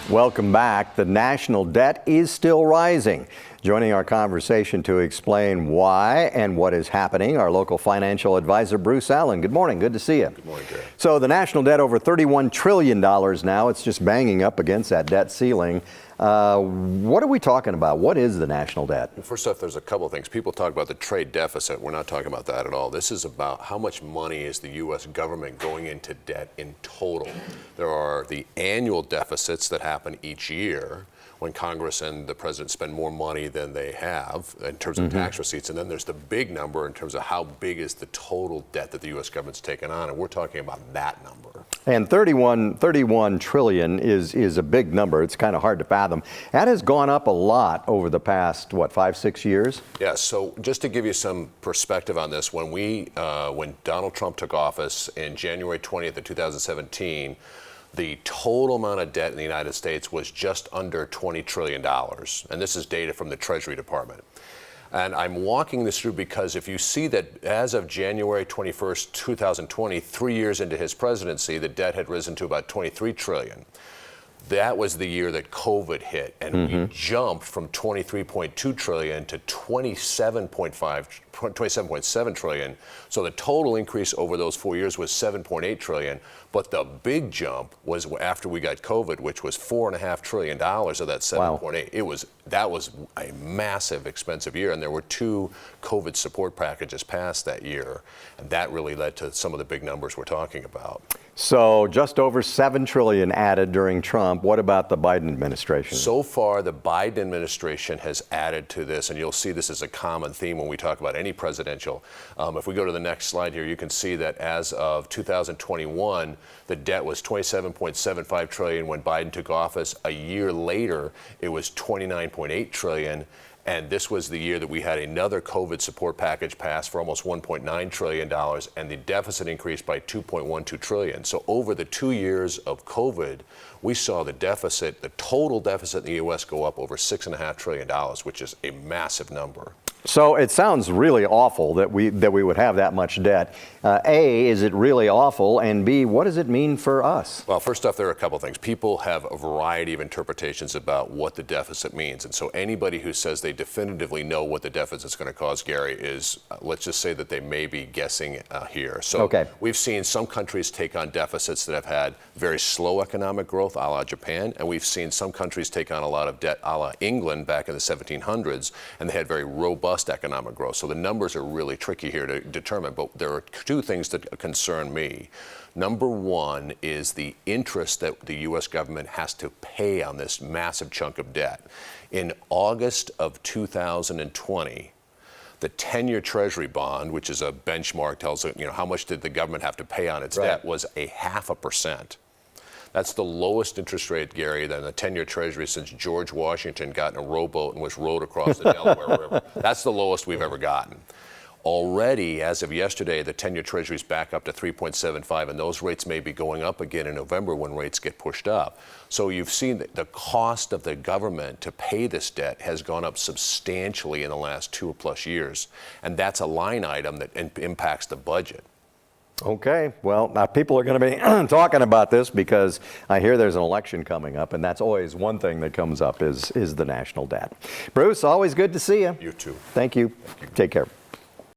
Welcome back. The national debt is still rising. Joining our conversation to explain why and what is happening, our local financial advisor, Bruce Allen. Good morning. Good to see you. Good morning, Gary. So the national debt over $31 trillion now. It's just banging up against that debt ceiling. What are we talking about? What is the national debt? Well, first off, there's a couple of things. People talk about the trade deficit. We're not talking about that at all. This is about how much money is the U.S. government going into debt in total. There are the annual deficits that happen each year when Congress and the president spend more money than they have in terms of tax receipts. And then there's the big number in terms of how big is the total debt that the U.S. government's taken on. And we're talking about that number. And 31 trillion is a big number. It's kind of hard to fathom. That has gone up a lot over the past, what, 5-6 years? Yeah, so just to give you some perspective on this, when Donald Trump took office in January 20th of 2017, the total amount of debt in the United States was just under $20 trillion. And this is data from the Treasury Department. And I'm walking this through because if you see that as of January 21st, 2020, 3 years into his presidency, the debt had risen to about $23 trillion. That was the year that COVID hit, and we jumped from $23.2 trillion to $27.7 trillion. So the total increase over those 4 years was $7.8 trillion. But the big jump was after we got COVID, which was $4.5 trillion of that 7.8. Wow. That was a massive, expensive year, and there were 2 COVID support packages passed that year, and that really led to some of the big numbers we're talking about. So just over $7 trillion added during Trump. What about the Biden administration? So far, the Biden administration has added to this, and you'll see this is a common theme when we talk about any presidential. If we go to the next slide here, you can see that as of 2021, the debt was $27.75 trillion when Biden took office. A year later, it was $29.8 trillion. And this was the year that we had another COVID support package passed for almost $1.9 trillion, and the deficit increased by $2.12 trillion. So over the 2 years of COVID, we saw the deficit, the total deficit in the U.S. go up over $6.5 trillion, which is a massive number. So it sounds really awful that we would have that much debt. A, is it really awful? And B, what does it mean for us? Well, first off, there are a couple of things. People have a variety of interpretations about what the deficit means. And so anybody who says they definitively know what the deficit's going to cause, Gary, is, let's just say that they may be guessing here. So we've seen some countries take on deficits that have had very slow economic growth, a la Japan. And we've seen some countries take on a lot of debt, a la England back in the 1700s, and they had very robust economic growth. So the numbers are really tricky here to determine, but there are 2 things that concern me. Number one is the interest that the U.S. government has to pay on this massive chunk of debt. In August of 2020, the 10-year Treasury bond, which is a benchmark, tells how much did the government have to pay on its debt, was 0.5%. That's the lowest interest rate, Gary, than the 10-year Treasury since George Washington got in a rowboat and was rowed across the Delaware River. That's the lowest we've ever gotten. Already, as of yesterday, the 10-year Treasury is back up to 3.75, and those rates may be going up again in November when rates get pushed up. So you've seen that the cost of the government to pay this debt has gone up substantially in the last 2+ years, and that's a line item that impacts the budget. Okay, well, now people are going to be talking about this because I hear there's an election coming up, and that's always one thing that comes up is the national debt. Bruce, always good to see you. You too. Thank you. Take care.